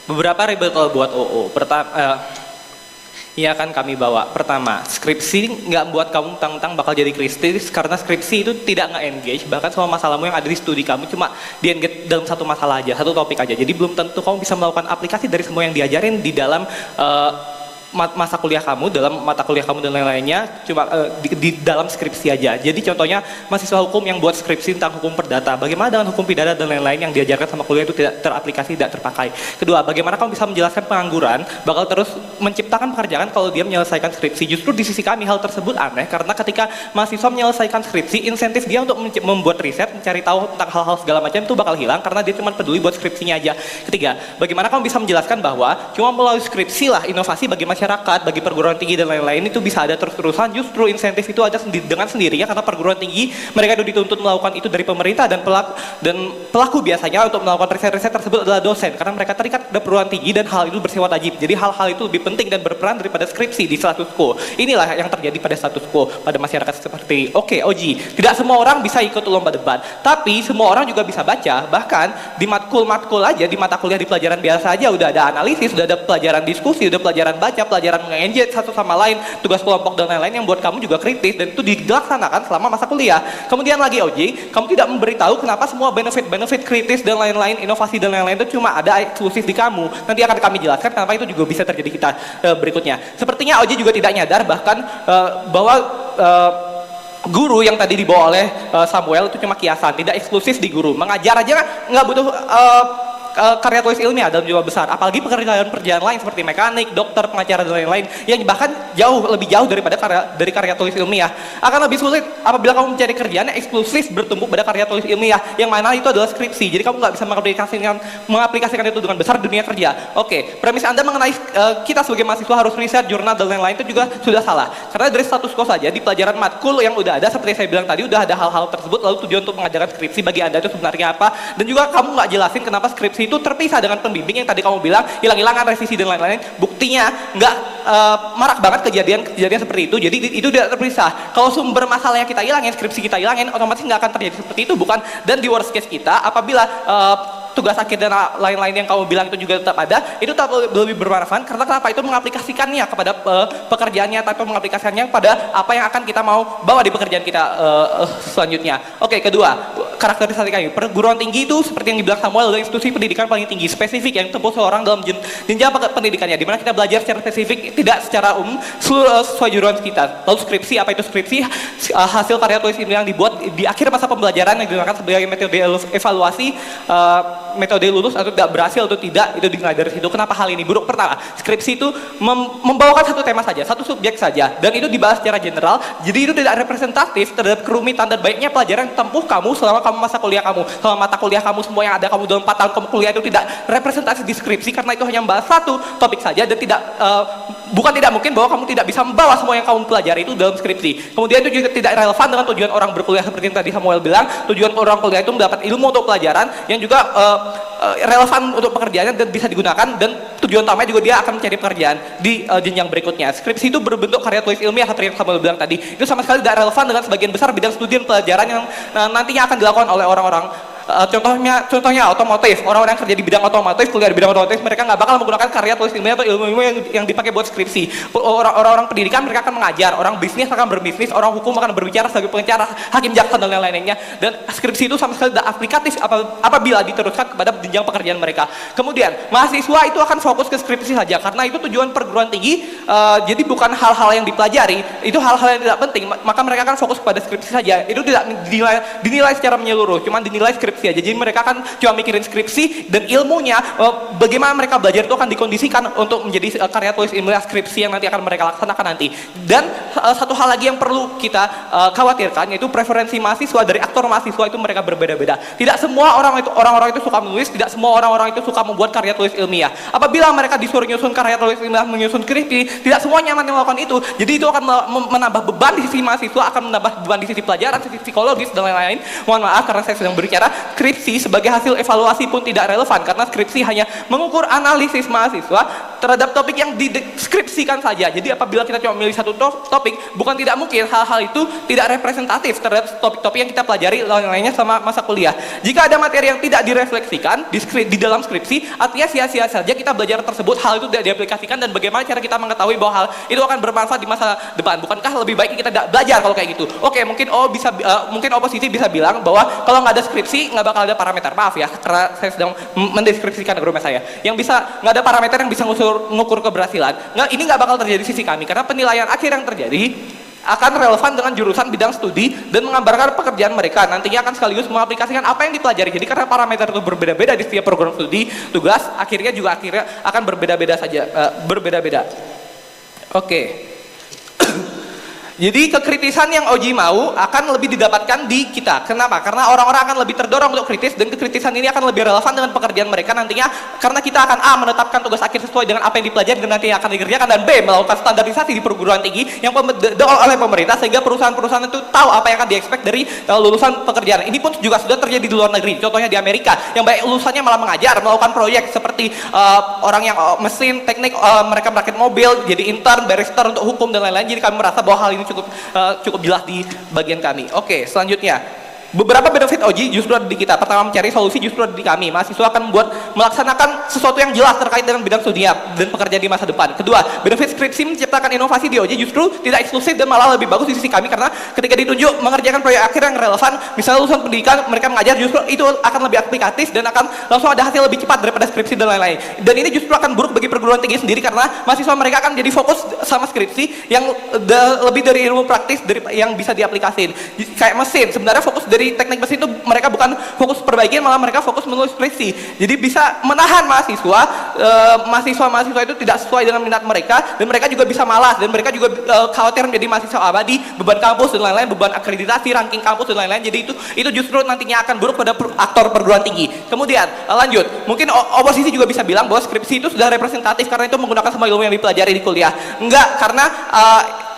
Beberapa rebuttal buat OO. Pertama, yang akan kami bawa. Pertama, skripsi nggak buat kamu mentang-mentang bakal jadi kritis, karena skripsi itu tidak nge-engage, bahkan semua masalahmu yang ada di studi kamu cuma di-engage dalam satu masalah aja, satu topik aja. Jadi belum tentu kamu bisa melakukan aplikasi dari semua yang diajarin di dalam masa kuliah kamu, dalam mata kuliah kamu dan lain-lainnya, cuma di dalam skripsi aja. Jadi contohnya mahasiswa hukum yang buat skripsi tentang hukum perdata, bagaimana dengan hukum pidana dan lain-lain yang diajarkan sama kuliah itu tidak teraplikasi, tidak terpakai. Kedua, bagaimana kamu bisa menjelaskan pengangguran bakal terus menciptakan pekerjaan kalau dia menyelesaikan skripsi. Justru di sisi kami hal tersebut aneh, karena ketika mahasiswa menyelesaikan skripsi, insentif dia untuk membuat riset, mencari tahu tentang hal-hal segala macam itu bakal hilang karena dia cuma peduli buat skripsinya aja. Ketiga, bagaimana kamu bisa menjelaskan bahwa cuma melalui skripsi lah inovasi bagi masyarakat, bagi perguruan tinggi dan lain-lain itu bisa ada terus-terusan. Justru insentif itu ada dengan sendirinya karena perguruan tinggi mereka itu dituntut melakukan itu dari pemerintah, dan pelaku biasanya untuk melakukan riset-riset tersebut adalah dosen karena mereka terikat pada perguruan tinggi dan hal itu bersifat wajib. Jadi hal-hal itu lebih penting dan berperan daripada skripsi di status quo. Inilah yang terjadi pada status quo pada masyarakat seperti Oji. Tidak semua orang bisa ikut lomba debat, tapi semua orang juga bisa baca. Bahkan di matkul aja, di mata kuliah di pelajaran biasa aja udah ada analisis, udah ada pelajaran diskusi, udah pelajaran baca, pelajaran meng-engage satu sama lain, tugas kelompok dan lain-lain yang buat kamu juga kritis, dan itu dilaksanakan selama masa kuliah. Kemudian lagi Oji, kamu tidak memberitahu kenapa semua benefit kritis dan lain-lain, inovasi dan lain-lain itu cuma ada eksklusif di kamu. Nanti akan kami jelaskan kenapa itu juga bisa terjadi kita berikutnya. Sepertinya Oji juga tidak nyadar bahkan bahwa guru yang tadi dibawa oleh Samuel itu cuma kiasan, tidak eksklusif di guru. Mengajar aja nggak butuh karya tulis ilmiah dalam jumlah besar, apalagi pekerjaan lain seperti mekanik, dokter, pengacara dan lain-lain yang bahkan lebih jauh daripada karya tulis ilmiah. Akan lebih sulit apabila kamu mencari kerjaan yang eksklusif bertumbuh pada karya tulis ilmiah, yang mana itu adalah skripsi. Jadi kamu nggak bisa mengaplikasikan itu dengan besar di dunia kerja. Oke, premis Anda mengenai kita sebagai mahasiswa harus riset, jurnal dan lain-lain itu juga sudah salah. Karena dari status quo saja di pelajaran matkul yang udah ada, seperti saya bilang tadi, udah ada hal-hal tersebut. Lalu tujuan untuk mengajarkan skripsi bagi Anda itu sebenarnya apa? Dan juga kamu nggak jelasin kenapa skripsi itu terpisah dengan pembimbing yang tadi kamu bilang hilang-hilangan revisi dan lain-lain. Buktinya nggak marak banget kejadian seperti itu. Jadi itu tidak terpisah. Kalau sumber masalahnya kita hilangin, skripsi kita hilangin, otomatis nggak akan terjadi seperti itu, bukan? Dan di worst case kita, apabila tugas akhir dan lain-lain yang kamu bilang itu juga tetap ada, itu tetap lebih bermanfaat. Karena kenapa? Itu mengaplikasikannya kepada pekerjaannya, atau mengaplikasikannya pada apa yang akan kita mau bawa di pekerjaan kita selanjutnya. Oke, kedua, karakteristik kami. Perguruan tinggi itu seperti yang dibilang Samuel adalah institusi pendidikan paling tinggi, spesifik yang tempuh seorang dalam jenjang pendidikannya, di mana kita belajar secara spesifik, tidak secara umum sesuai jurusan kita. Lalu skripsi, apa itu skripsi? Hasil karya tulis ilmiah yang dibuat di akhir masa pembelajaran yang digunakan sebagai metode evaluasi metode lulus atau tidak berhasil atau tidak, itu dinilai dari situ. Kenapa hal ini buruk? Pertama, skripsi itu membawakan satu tema saja, satu subjek saja, dan itu dibahas secara general. Jadi itu tidak representatif terhadap kerumitan dan baiknya pelajaran yang tempuh kamu selama kamu masa kuliah kamu, selama mata kuliah kamu, semua yang ada kamu dalam 4 tahun kamu kuliah itu tidak representatif di skripsi, karena itu hanya membahas satu topik saja, dan bukan tidak mungkin bahwa kamu tidak bisa membawa semua yang kamu pelajari itu dalam skripsi. Kemudian itu juga tidak relevan dengan tujuan orang berkuliah, seperti yang tadi Samuel bilang. Tujuan orang kuliah itu mendapat ilmu untuk pelajaran yang juga relevan untuk pekerjaannya dan bisa digunakan, dan tujuan utamanya juga dia akan mencari pekerjaan di jenjang berikutnya. Skripsi itu berbentuk karya tulis ilmiah, seperti yang Samuel bilang tadi. Itu sama sekali tidak relevan dengan sebagian besar bidang studi dan pelajaran yang nantinya akan dilakukan oleh orang-orang. Contohnya otomotif. Orang-orang yang kerja di bidang otomotif, kuliah di bidang otomotif, mereka nggak bakal menggunakan karya tulis ilmiah atau ilmu yang dipakai buat skripsi. Orang-orang pendidikan mereka akan mengajar, orang bisnis akan berbisnis, orang hukum akan berbicara sebagai pengacara, hakim, jaksa dan lain-lainnya. Dan skripsi itu sama sekali tidak aplikatif apabila diteruskan kepada jenjang pekerjaan mereka. Kemudian mahasiswa itu akan fokus ke skripsi saja karena itu tujuan perguruan tinggi. Jadi bukan hal-hal yang dipelajari, itu hal-hal yang tidak penting, maka mereka akan fokus pada skripsi saja. Itu tidak dinilai secara menyeluruh, cuman dinilai skripsi aja. Jadi mereka kan cuma mikirin skripsi, dan ilmunya bagaimana mereka belajar itu akan dikondisikan untuk menjadi karya tulis ilmiah skripsi yang nanti akan mereka laksanakan nanti. Dan satu hal lagi yang perlu kita khawatirkan, yaitu preferensi mahasiswa dari aktor mahasiswa itu mereka berbeda-beda. Tidak semua orang-orang itu suka menulis, tidak semua orang-orang itu suka membuat karya tulis ilmiah. Apabila mereka disuruh nyusun karya tulis ilmiah, menyusun skripsi, tidak semua nyaman melakukan itu. Jadi itu akan menambah beban di sisi mahasiswa, akan menambah beban di sisi pelajaran, sisi psikologis dan lain-lain. Mohon maaf karena saya sedang berbicara. Skripsi sebagai hasil evaluasi pun tidak relevan, karena skripsi hanya mengukur analisis mahasiswa terhadap topik yang dideskripsikan saja. Jadi apabila kita cuma memilih satu topik, bukan tidak mungkin hal-hal itu tidak representatif terhadap topik-topik yang kita pelajari lain-lainnya sama masa kuliah. Jika ada materi yang tidak direfleksikan di dalam skripsi, artinya sia-sia saja kita belajar tersebut, hal itu tidak diaplikasikan, dan bagaimana cara kita mengetahui bahwa hal itu akan bermanfaat di masa depan. Bukankah lebih baik kita tidak belajar kalau kayak gitu? Oke, mungkin mungkin oposisi bisa bilang bahwa kalau nggak ada skripsi nggak bakal ada parameter. Maaf ya, karena saya sedang mendeskripsikan argumen saya. Yang bisa nggak ada parameter yang bisa ngukur keberhasilan. Ini nggak bakal terjadi di sisi kami, karena penilaian akhir yang terjadi akan relevan dengan jurusan bidang studi dan menggambarkan pekerjaan mereka. Nantinya akan sekaligus mengaplikasikan apa yang dipelajari. Jadi karena parameter itu berbeda-beda di setiap program studi, tugas akhirnya akan berbeda-beda saja, berbeda-beda. Oke. Jadi kekritisan yang Oji mau akan lebih didapatkan di kita. Kenapa? Karena orang-orang akan lebih terdorong untuk kritis, dan kekritisan ini akan lebih relevan dengan pekerjaan mereka nantinya, karena kita akan A, menetapkan tugas akhir sesuai dengan apa yang dipelajari dan nanti akan dikerjakan, dan B, melakukan standarisasi di perguruan tinggi yang oleh pemerintah, sehingga perusahaan-perusahaan itu tahu apa yang akan diekspek dari lulusan pekerjaan. Ini pun juga sudah terjadi di luar negeri. Contohnya di Amerika, yang baik lulusannya malah mengajar, melakukan proyek seperti orang yang mesin, teknik, mereka merakit mobil, jadi intern, barrister untuk hukum dan lain-lain. Jadi kami merasa bahwa hal ini cukup jelas di bagian kami. Oke, selanjutnya. Beberapa benefit Oji justru ada di kita. Pertama, mencari solusi justru ada di kami. Mahasiswa akan melaksanakan sesuatu yang jelas terkait dengan bidang studinya dan pekerjaan di masa depan. Kedua, benefit skripsi menciptakan inovasi di Oji justru tidak eksklusif dan malah lebih bagus di sisi kami, karena ketika ditunjuk mengerjakan proyek akhir yang relevan, misalnya lulusan pendidikan mereka mengajar, justru itu akan lebih aplikatif dan akan langsung ada hasil lebih cepat daripada skripsi dan lain-lain. Dan ini justru akan buruk bagi perguruan tinggi sendiri, karena mahasiswa mereka akan jadi fokus sama skripsi yang lebih dari ilmu praktis yang bisa diaplikasin. Kayak mesin, sebenarnya fokus dari teknik mesin itu mereka bukan fokus perbaikan, malah mereka fokus menulis skripsi. Jadi bisa menahan mahasiswa itu tidak sesuai dengan minat mereka, dan mereka juga bisa malas, dan mereka juga khawatir menjadi mahasiswa abadi, beban kampus dan lain-lain, beban akreditasi, ranking kampus dan lain-lain. Jadi itu justru nantinya akan buruk pada aktor perguruan tinggi. Kemudian lanjut, mungkin oposisi juga bisa bilang bahwa skripsi itu sudah representatif karena itu menggunakan semua ilmu yang dipelajari di kuliah. Enggak, karena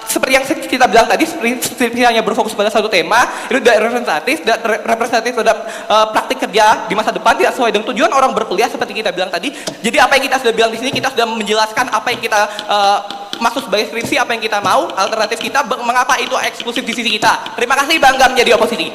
seperti yang kita bilang tadi, skripsi hanya berfokus pada satu tema, itu tidak representatif terhadap praktik kerja di masa depan, tidak sesuai dengan tujuan orang berkuliah seperti kita bilang tadi. Jadi apa yang kita sudah bilang di sini, kita sudah menjelaskan apa yang kita maksud sebagai skripsi, apa yang kita mau, alternatif kita, mengapa itu eksklusif di sisi kita. Terima kasih, bangga menjadi oposisi.